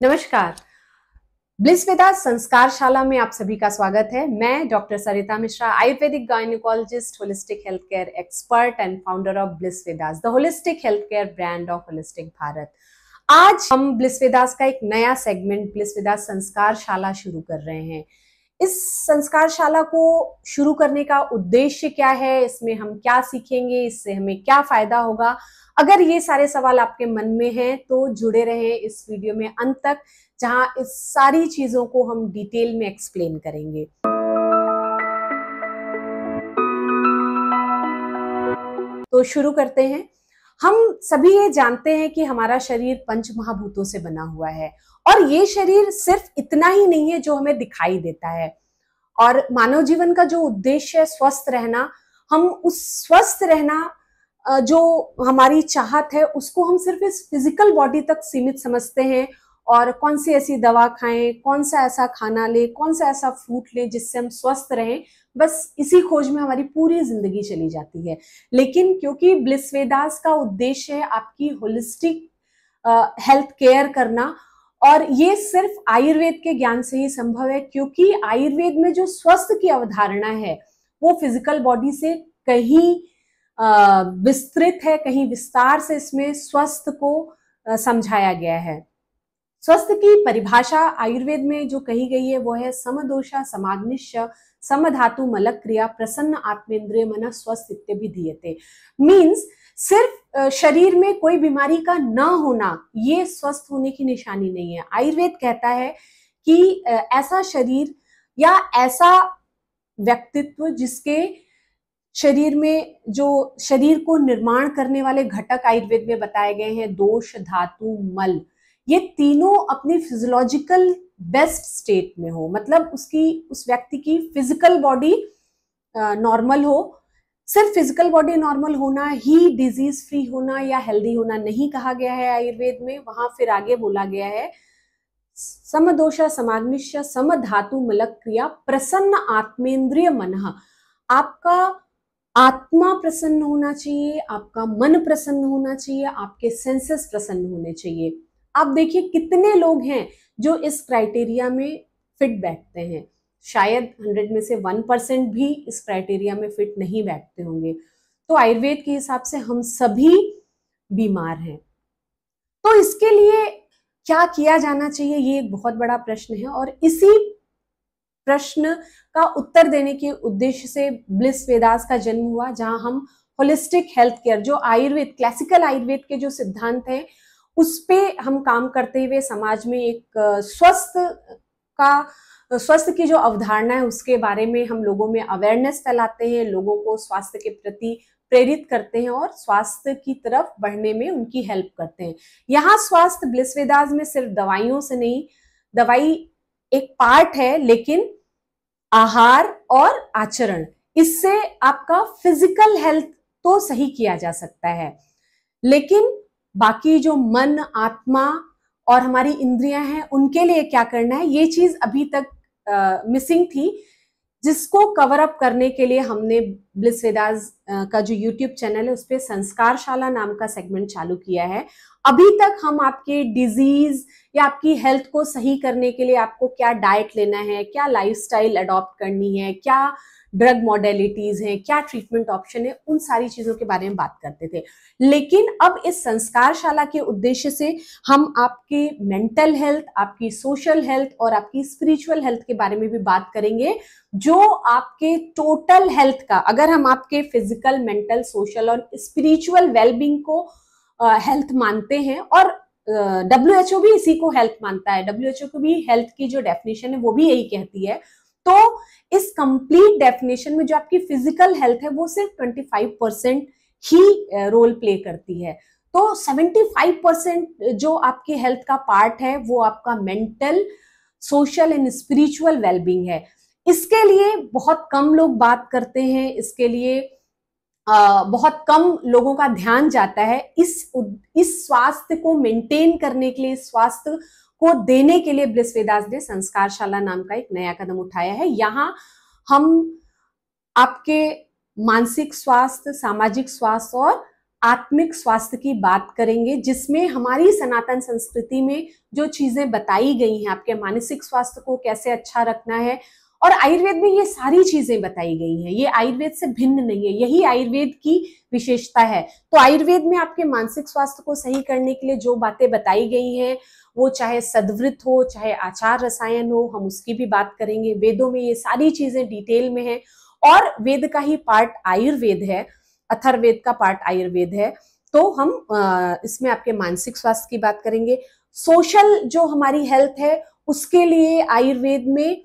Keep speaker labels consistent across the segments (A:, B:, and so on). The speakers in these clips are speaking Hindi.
A: नमस्कार। ब्लिस वेदास संस्कारशाला में आप सभी का स्वागत है। मैं doctor Sarita Mishra, Ayurvedic gynaecologist, holistic health care expert and founder of bliss Vedas, the holistic health care brand of holistic Bharat. आज हम ब्लिस वेदास का एक नया सेगमेंट ब्लिस वेदास संस्कारशाला शुरू कर रहे हैं। इस संस्कारशाला को शुरू करने का उद्देश्य क्या है, इसमें हम क्या सीखेंगे, इससे हमें क्या फायदा होगा, अगर ये सारे सवाल आपके मन में हैं तो जुड़े रहें इस वीडियो में अंत तक, जहां इस सारी चीजों को हम डिटेल में एक्सप्लेन करेंगे। तो शुरू करते हैं। हम सभी ये जानते हैं कि हमारा शरीर पंच महाभूतों से बना हुआ है और ये शरीर सिर्फ इतना ही नहीं है जो हमें दिखाई देता है। और मानव जीवन का जो उद्देश्य है स्वस्थ रहना, हम उस स्वस्थ रहना जो हमारी चाहत है उसको हम सिर्फ इस फिजिकल बॉडी तक सीमित समझते हैं। और कौन सी ऐसी दवा खाएं, कौन सा ऐसा खाना लें, कौन सा ऐसा फ्रूट लें जिससे हम स्वस्थ रहें, बस इसी खोज में हमारी पूरी जिंदगी चली जाती है। लेकिन क्योंकि ब्लिस वेदास का उद्देश्य है आपकी होलिस्टिक हेल्थ केयर करना, और ये सिर्फ आयुर्वेद के ज्ञान से ही संभव है, क्योंकि आयुर्वेद में जो स्वस्थ की अवधारणा है वो फिजिकल बॉडी से कहीं विस्तृत है, कहीं विस्तार से इसमें स्वस्थ को समझाया गया है। स्वस्थ की परिभाषा आयुर्वेद में जो कही गई है वो है समदोषा समाग्निश्च समधातु मलक क्रिया प्रसन्न आत्मेंद्रिय मन स्वस्थ इत्यभिधीयते। मीन्स सिर्फ शरीर में कोई बीमारी का न होना ये स्वस्थ होने की निशानी नहीं है। आयुर्वेद कहता है कि ऐसा शरीर या ऐसा व्यक्तित्व जिसके शरीर में जो शरीर को निर्माण करने वाले घटक आयुर्वेद में बताए गए हैं, दोष, धातु, मल, ये तीनों अपनी फिजियोलॉजिकल बेस्ट स्टेट में हो, मतलब उस व्यक्ति की फिजिकल बॉडी नॉर्मल हो। सिर्फ फिजिकल बॉडी नॉर्मल होना ही डिजीज फ्री होना या हेल्दी होना नहीं कहा गया है आयुर्वेद में। वहां फिर आगे बोला गया है समदोषा समाग्निश्च समधातु मलक क्रिया प्रसन्न आत्मेंद्रिय मनः। आपका आत्मा प्रसन्न होना चाहिए, आपका मन प्रसन्न होना चाहिए, आपके सेंसेस प्रसन्न होने चाहिए। आप देखिए कितने लोग हैं जो इस क्राइटेरिया में फिट बैठते हैं। शायद 100 में से 1% भी इस क्राइटेरिया में फिट नहीं बैठते होंगे। तो आयुर्वेद के हिसाब से हम सभी बीमार हैं। तो इसके लिए क्या किया जाना चाहिए, ये एक बहुत बड़ा प्रश्न है, और इसी प्रश्न का उत्तर देने के उद्देश्य से ब्लिस वेदास का जन्म हुआ, जहां हम होलिस्टिक हेल्थ केयर, जो आयुर्वेद, क्लासिकल आयुर्वेद के जो सिद्धांत हैं उस पे हम काम करते हुए समाज में एक स्वस्थ की जो अवधारणा है उसके बारे में हम लोगों में अवेयरनेस फैलाते हैं, लोगों को स्वास्थ्य के प्रति प्रेरित करते हैं और स्वास्थ्य की तरफ बढ़ने में उनकी हेल्प करते हैं। यहाँ स्वास्थ्य ब्लिस वेदास में सिर्फ दवाइयों से नहीं, दवाई एक पार्ट है, लेकिन आहार और आचरण, इससे आपका फिजिकल हेल्थ तो सही किया जा सकता है, लेकिन बाकी जो मन, आत्मा और हमारी इंद्रियां हैं उनके लिए क्या करना है, ये चीज अभी तक मिसिंग थी, जिसको कवर अप करने के लिए हमने ब्लिस वेदास का जो यूट्यूब चैनल है उस पर संस्कारशाला नाम का सेगमेंट चालू किया है। अभी तक हम आपके डिजीज या आपकी हेल्थ को सही करने के लिए आपको क्या डाइट लेना है, क्या लाइफस्टाइल अडॉप्ट करनी है, क्या ड्रग मॉडलिटीज हैं, क्या ट्रीटमेंट ऑप्शन है, उन सारी चीजों के बारे में बात करते थे। लेकिन अब इस संस्कारशाला के उद्देश्य से हम आपके मेंटल हेल्थ, आपकी सोशल हेल्थ और आपकी स्पिरिचुअल हेल्थ के बारे में भी बात करेंगे, जो आपके टोटल हेल्थ का, अगर हम आपके फिजिकल, मेंटल, सोशल और स्पिरिचुअल वेलबींग को हेल्थ मानते हैं, और WHO भी इसी को हेल्थ मानता है। WHO को भी हेल्थ की जो डेफिनेशन है वो भी यही कहती है। तो इस कंप्लीट डेफिनेशन में जो आपकी फिजिकल हेल्थ है वो सिर्फ 25% ही रोल प्ले करती है। तो 75% जो आपकी हेल्थ का पार्ट है वो आपका mental, social and spiritual wellbeing है। इसके लिए बहुत कम लोग बात करते हैं, इसके लिए बहुत कम लोगों का ध्यान जाता है। इस स्वास्थ्य को मेंटेन करने के लिए, स्वास्थ्य को देने के लिए ब्लिस वेदास ने संस्कारशाला नाम का एक नया कदम उठाया है। यहाँ हम आपके मानसिक स्वास्थ्य, सामाजिक स्वास्थ्य और आत्मिक स्वास्थ्य की बात करेंगे, जिसमें हमारी सनातन संस्कृति में जो चीजें बताई गई हैं, आपके मानसिक स्वास्थ्य को कैसे अच्छा रखना है, और आयुर्वेद में ये सारी चीजें बताई गई हैं। ये आयुर्वेद से भिन्न नहीं है, यही आयुर्वेद की विशेषता है। तो आयुर्वेद में आपके मानसिक स्वास्थ्य को सही करने के लिए जो बातें बताई गई हैं, वो चाहे सद्वृत हो, चाहे आचार रसायन हो, हम उसकी भी बात करेंगे। वेदों में ये सारी चीजें डिटेल में है, और वेद का ही पार्ट आयुर्वेद है, अथर्ववेद का पार्ट आयुर्वेद है। तो हम इसमें आपके मानसिक स्वास्थ्य की बात करेंगे। सोशल जो हमारी हेल्थ है, उसके लिए आयुर्वेद में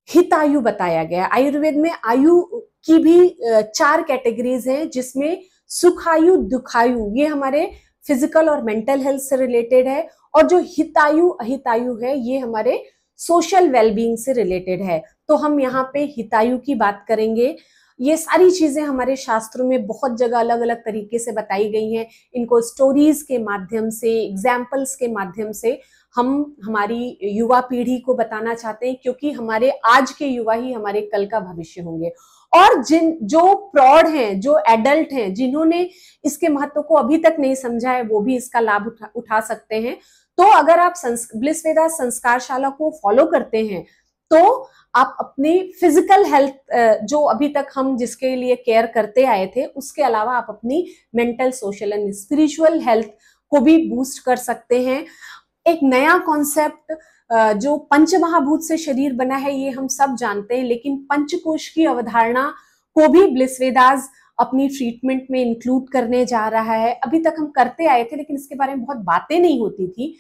A: हितायु बताया गया। आयुर्वेद में आयु की भी 4 कैटेगरीज हैं, जिसमें सुखायु, दुखायु ये हमारे फिजिकल और मेंटल हेल्थ से रिलेटेड है, और जो हितायु अहितायु है ये हमारे सोशल वेलबींग से रिलेटेड है। तो हम यहाँ पे हितायु की बात करेंगे। ये सारी चीजें हमारे शास्त्रों में बहुत जगह अलग अलग तरीके से बताई गई हैं। इनको स्टोरीज के माध्यम से, एग्जाम्पल्स के माध्यम से हम हमारी युवा पीढ़ी को बताना चाहते हैं, क्योंकि हमारे आज के युवा ही हमारे कल का भविष्य होंगे। और जो प्रौढ़ हैं, जो एडल्ट हैं, जिन्होंने इसके महत्व को अभी तक नहीं समझा है, वो भी इसका लाभ उठा सकते हैं। तो अगर आप ब्लिस वेदास संस्कारशाला को फॉलो करते हैं, तो आप अपनी फिजिकल हेल्थ जो अभी तक हम जिसके लिए केयर करते आए थे, उसके अलावा आप अपनी mental, social and spiritual health को भी बूस्ट कर सकते हैं। एक नया कॉन्सेप्ट जो पंचमहाभूत से शरीर बना है, ये हम सब जानते हैं, लेकिन पंचकोश की अवधारणा को भी ब्लिस वेदास अपनी ट्रीटमेंट में इंक्लूड करने जा रहा है। अभी तक हम करते आए थे, लेकिन इसके बारे में बहुत बातें नहीं होती थी।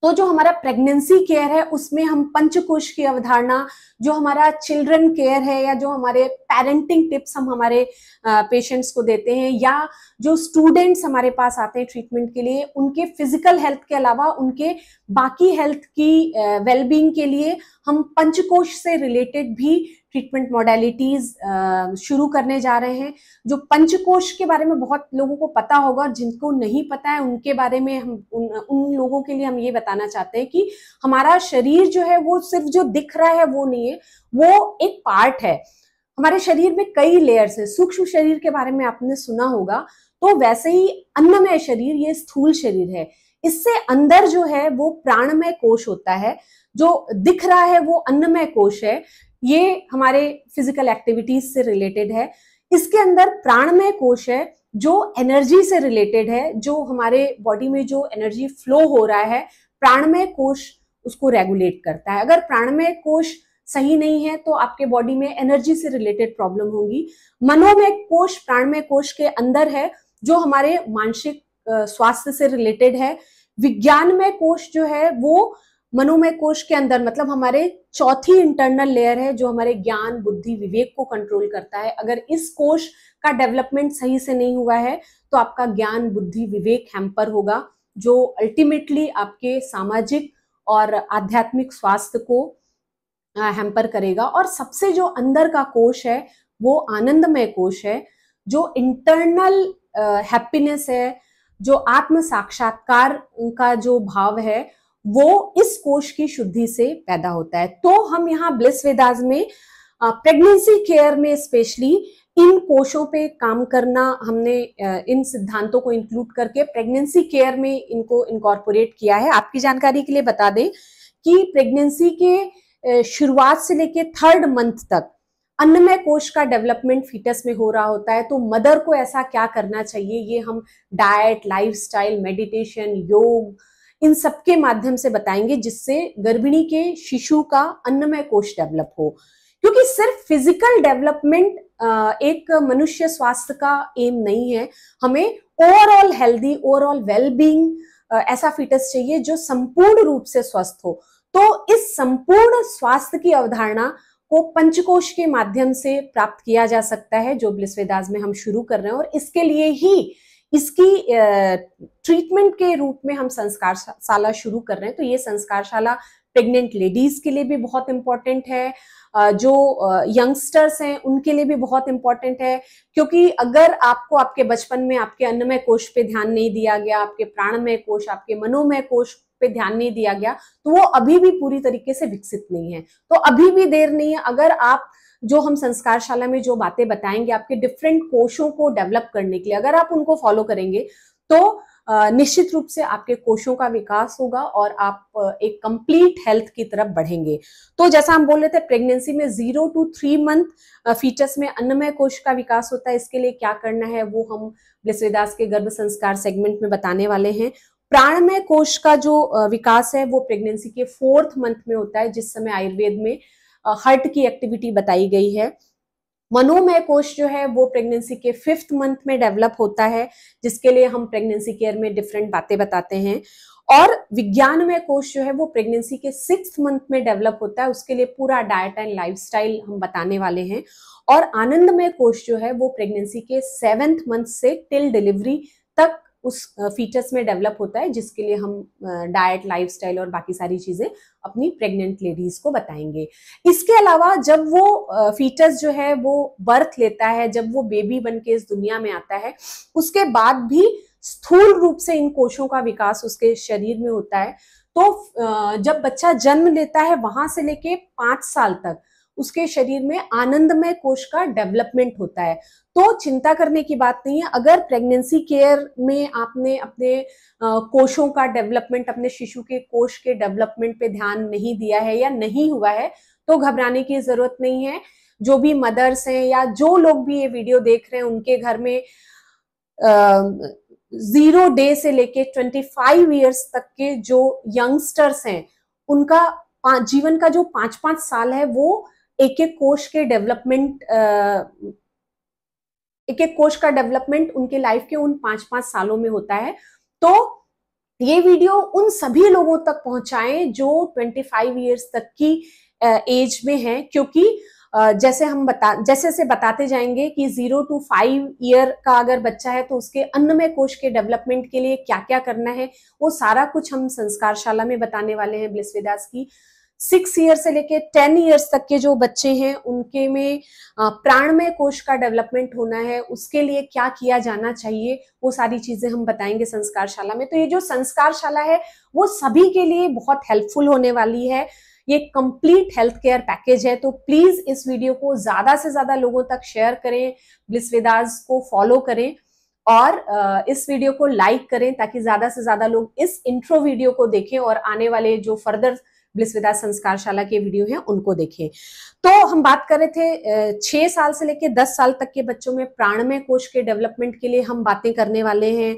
A: तो जो हमारा प्रेगनेंसी केयर है, उसमें हम पंचकोश की अवधारणा, जो हमारा चिल्ड्रन केयर है, या जो हमारे पेरेंटिंग टिप्स हम हमारे पेशेंट्स को देते हैं, या जो स्टूडेंट्स हमारे पास आते हैं ट्रीटमेंट के लिए, उनके फिजिकल हेल्थ के अलावा उनके बाकी हेल्थ की वेलबींग के लिए हम पंचकोश से रिलेटेड भी ट्रीटमेंट मॉडलिटीज शुरू करने जा रहे हैं। जो पंचकोश के बारे में बहुत लोगों को पता होगा, और जिनको नहीं पता है उनके बारे में हम उन लोगों के लिए हम ये बताना चाहते हैं कि हमारा शरीर जो है, वो सिर्फ जो दिख रहा है वो नहीं है, वो एक पार्ट है। हमारे शरीर में कई लेयर्स हैं। सूक्ष्म शरीर के बारे में आपने सुना होगा, तो वैसे ही अन्नमय शरीर, ये स्थूल शरीर है। इससे अंदर जो है वो प्राणमय कोश होता है। जो दिख रहा है वो अन्नमय कोश है, ये हमारे फिजिकल एक्टिविटीज से रिलेटेड है। इसके अंदर प्राणमय कोश है, जो एनर्जी से रिलेटेड है, जो हमारे बॉडी में जो एनर्जी फ्लो हो रहा है, प्राणमय कोश उसको रेगुलेट करता है। अगर प्राणमय कोश सही नहीं है, तो आपके बॉडी में एनर्जी से रिलेटेड प्रॉब्लम होगी। मनोमय कोश प्राणमय कोश के अंदर है, जो हमारे मानसिक स्वास्थ्य से रिलेटेड है। विज्ञानमय कोश जो है वो मनोमय कोश के अंदर, मतलब हमारे चौथी इंटरनल लेयर है, जो हमारे ज्ञान, बुद्धि, विवेक को कंट्रोल करता है। अगर इस कोश का डेवलपमेंट सही से नहीं हुआ है, तो आपका ज्ञान, बुद्धि, विवेक हैम्पर होगा, जो अल्टीमेटली आपके सामाजिक और आध्यात्मिक स्वास्थ्य को हैम्पर करेगा। और सबसे जो अंदर का कोश है, वो आनंदमय कोश है, जो इंटरनल हैप्पीनेस है, जो आत्म साक्षात्कार का जो भाव है, वो इस कोश की शुद्धि से पैदा होता है। तो हम यहाँ ब्लिस वेदास में प्रेगनेंसी केयर में स्पेशली इन कोशों पे काम करना, हमने इन सिद्धांतों को इंक्लूड करके प्रेगनेंसी केयर में इनको इनकॉर्पोरेट किया है। आपकी जानकारी के लिए बता दें कि प्रेगनेंसी के शुरुआत से लेके 3rd मंथ तक अन्नमय कोश का डेवलपमेंट फीटस में हो रहा होता है। तो मदर को ऐसा क्या करना चाहिए, ये हम डाइट, लाइफस्टाइल, मेडिटेशन, योग, इन सब के माध्यम से बताएंगे, जिससे गर्भिणी के शिशु का अन्नमय कोश डेवलप हो। क्योंकि सिर्फ फिजिकल डेवलपमेंट एक मनुष्य स्वास्थ्य का एम नहीं है। हमें ओवरऑल हेल्दी, ओवरऑल वेलबींग ऐसा फीटस चाहिए जो संपूर्ण रूप से स्वस्थ हो। तो इस संपूर्ण स्वास्थ्य की अवधारणा को पंचकोश के माध्यम से प्राप्त किया जा सकता है, जो ब्लिस वेदास में हम शुरू कर रहे हैं। और इसके लिए ही इसकी ट्रीटमेंट के रूप में हम संस्कारशाला शुरू कर रहे हैं। तो ये संस्कारशाला प्रेग्नेंट लेडीज के लिए भी बहुत इंपॉर्टेंट है, जो यंगस्टर्स हैं उनके लिए भी बहुत इंपॉर्टेंट है। क्योंकि अगर आपको आपके बचपन में आपके अन्नमय कोश पे ध्यान नहीं दिया गया, आपके प्राणमय कोश, आपके मनोमय कोश पे ध्यान नहीं दिया गया, तो वो अभी भी पूरी तरीके से विकसित नहीं है। तो अभी भी देर नहीं है। अगर आप जो हम संस्कारशाला में जो बातें बताएंगे आपके डिफरेंट कोशों को डेवलप करने के लिए, अगर आप उनको फॉलो करेंगे तो निश्चित रूप से आपके कोशों का विकास होगा और आप एक कंप्लीट हेल्थ की तरफ बढ़ेंगे। तो जैसा हम बोल रहे थे, प्रेगनेंसी में 0 to 3 मंथ फीटस में अन्नमय कोश का विकास होता है। इसके लिए क्या करना है वो हम ब्लिस वेदास के गर्भ संस्कार सेगमेंट में बताने वाले हैं। प्राणमय कोश का जो विकास है वो प्रेगनेंसी के 4th मंथ में होता है, जिस समय आयुर्वेद में हार्ट की एक्टिविटी बताई गई है। मनोमय कोश जो है वो प्रेगनेंसी के 5th मंथ में डेवलप होता है, जिसके लिए हम प्रेगनेंसी केयर में डिफरेंट बातें बताते हैं। और विज्ञानमय कोश जो है वो प्रेगनेंसी के 6th मंथ में डेवलप होता है, उसके लिए पूरा डाइट एंड लाइफस्टाइल हम बताने वाले हैं। और आनंदमय कोश जो है वो प्रेगनेंसी के 7th मंथ से टिल डिलीवरी तक उस फीटस में डेवलप होता है, जिसके लिए हम डाइट, लाइफस्टाइल और बाकी सारी चीजें अपनी प्रेग्नेंट लेडीज को बताएंगे। इसके अलावा जब वो फीटस जो है वो बर्थ लेता है, जब वो बेबी बन के इस दुनिया में आता है, उसके बाद भी स्थूल रूप से इन कोशों का विकास उसके शरीर में होता है। तो जब बच्चा जन्म लेता है वहां से लेके 5 साल तक उसके शरीर में आनंदमय कोश का डेवलपमेंट होता है। तो चिंता करने की बात नहीं है। अगर प्रेगनेंसी केयर में आपने अपने कोशों का डेवलपमेंट, अपने शिशु के कोश के डेवलपमेंट पे ध्यान नहीं दिया है या नहीं हुआ है, तो घबराने की जरूरत नहीं है। जो भी मदर्स हैं या जो लोग भी ये वीडियो देख रहे हैं, उनके घर में 0 डे से लेके 25 ईयर्स तक के जो यंगस्टर्स हैं, उनका जीवन का जो 5-5 साल है वो एक एक कोश का डेवलपमेंट उनके लाइफ के उन 5-5 सालों में होता है। तो ये वीडियो उन सभी लोगों तक पहुंचाएं जो 25 ईयर्स तक की एज में हैं, क्योंकि जैसे बताते जाएंगे कि 0 to 5 ईयर का अगर बच्चा है तो उसके अन्नमय कोश के डेवलपमेंट के लिए क्या क्या करना है, वो सारा कुछ हम संस्कारशाला में बताने वाले हैं ब्लिस वेदास की। 6 ईयर से लेके 10 ईयर्स तक के जो बच्चे हैं उनके में प्राणमय कोश का डेवलपमेंट होना है, उसके लिए क्या किया जाना चाहिए, वो सारी चीजें हम बताएंगे संस्कारशाला में। तो ये जो संस्कारशाला है वो सभी के लिए बहुत हेल्पफुल होने वाली है। ये कंप्लीट हेल्थ केयर पैकेज है। तो प्लीज इस वीडियो को ज्यादा से ज्यादा लोगों तक शेयर करें, ब्लिस वेदास को फॉलो करें और इस वीडियो को लाइक करें, ताकि ज्यादा से ज्यादा लोग इस इंट्रो वीडियो को देखें और आने वाले जो फर्दर ब्लिस वेदास संस्कारशाला के वीडियो हैं उनको देखें। तो हम बात कर रहे थे 6 साल से लेकर 10 साल तक के बच्चों में प्राणमय कोश के डेवलपमेंट के लिए हम बातें करने वाले हैं।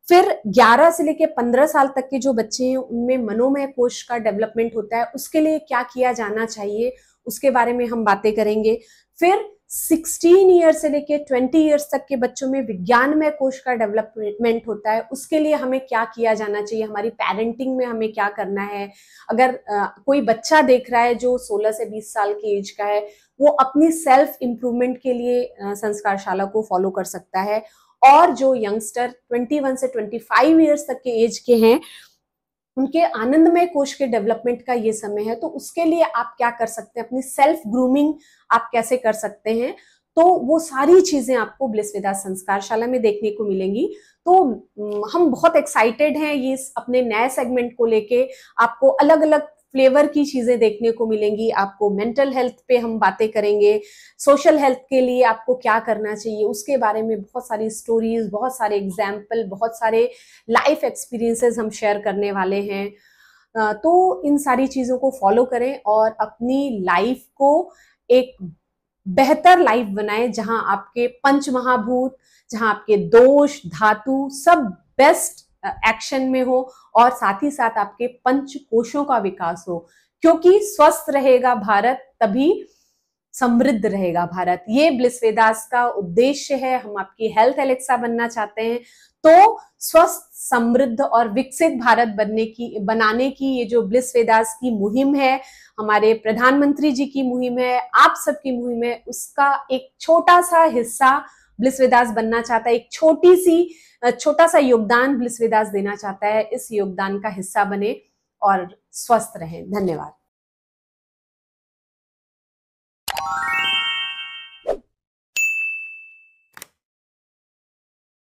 A: फिर 11 से लेकर 15 साल तक के जो बच्चे हैं उनमें मनोमय कोश का डेवलपमेंट होता है, उसके लिए क्या किया जाना चाहिए उसके बारे में हम बातें करेंगे। फिर 16 ईयर से लेके 20 ईयर्स तक के बच्चों में विज्ञानमय कोश का डेवलपमेंट होता है, उसके लिए हमें क्या किया जाना चाहिए, हमारी पेरेंटिंग में हमें क्या करना है। अगर कोई बच्चा देख रहा है जो 16 से 20 साल की एज का है, वो अपनी सेल्फ इंप्रूवमेंट के लिए संस्कारशाला को फॉलो कर सकता है। और जो यंगस्टर 21 से 25 ईयर्स तक के एज के हैं, उनके आनंदमय कोश के डेवलपमेंट का ये समय है। तो उसके लिए आप क्या कर सकते हैं, अपनी सेल्फ ग्रूमिंग आप कैसे कर सकते हैं, तो वो सारी चीजें आपको ब्लिस वेदास संस्कारशाला में देखने को मिलेंगी। तो हम बहुत एक्साइटेड हैं ये अपने नए सेगमेंट को लेके। आपको अलग अलग फ्लेवर की चीजें देखने को मिलेंगी। आपको मेंटल हेल्थ पे हम बातें करेंगे, सोशल हेल्थ के लिए आपको क्या करना चाहिए उसके बारे में बहुत सारी स्टोरीज, बहुत सारे एग्जाम्पल, बहुत सारे लाइफ एक्सपीरियंसेस हम शेयर करने वाले हैं। तो इन सारी चीजों को फॉलो करें और अपनी लाइफ को एक बेहतर लाइफ बनाएं, जहां आपके पंच महाभूत, जहां आपके दोष, धातु सब बेस्ट एक्शन में हो और साथ ही साथ आपके पंच कोशों का विकास हो। क्योंकि स्वस्थ रहेगा भारत तभी समृद्ध रहेगा भारत। ये ब्लिस वेदास का उद्देश्य है। हम आपकी हेल्थ एलेक्सा बनना चाहते हैं। तो स्वस्थ, समृद्ध और विकसित भारत बनाने की ये जो ब्लिस वेदास की मुहिम है, हमारे प्रधानमंत्री जी की मुहिम है, आप सबकी मुहिम है, उसका एक छोटा सा हिस्सा ब्लिस वेदास बनना चाहता है। एक छोटा सा योगदान ब्लिस वेदास देना चाहता है। इस योगदान का हिस्सा बने और स्वस्थ रहें। धन्यवाद।